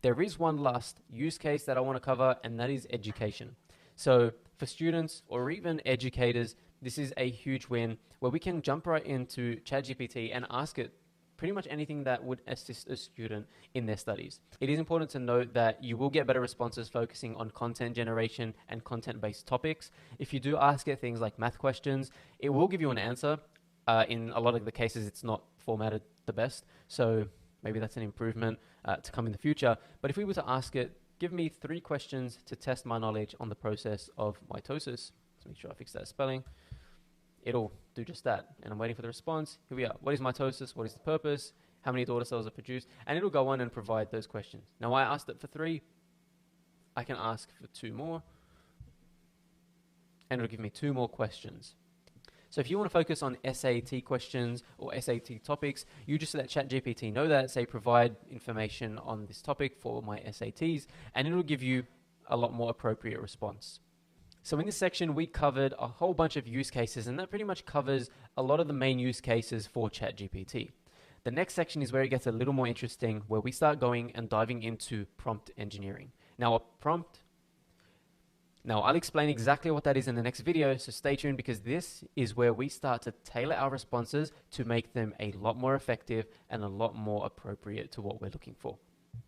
there is one last use case that I want to cover, and that is education. So for students or even educators, this is a huge win where we can jump right into ChatGPT and ask it pretty much anything that would assist a student in their studies. It is important to note that you will get better responses focusing on content generation and content-based topics. If you do ask it things like math questions, it will give you an answer. In a lot of the cases, it's not formatted the best, so maybe that's an improvement to come in the future. But if we were to ask it, give me 3 questions to test my knowledge on the process of mitosis. Let's make sure I fix that spelling. It'll do just that. And I'm waiting for the response. Here we are. What is mitosis? What is the purpose? How many daughter cells are produced? And it'll go on and provide those questions. Now, I asked it for 3. I can ask for 2 more. And it'll give me 2 more questions. So if you want to focus on SAT questions or SAT topics, you just let ChatGPT know that, say provide information on this topic for my SATs, and it'll give you a lot more appropriate response. So in this section, we covered a whole bunch of use cases, and that pretty much covers a lot of the main use cases for ChatGPT. The next section is where it gets a little more interesting, where we start going and diving into prompt engineering. Now, I'll explain exactly what that is in the next video, so stay tuned, because this is where we start to tailor our responses to make them a lot more effective and a lot more appropriate to what we're looking for.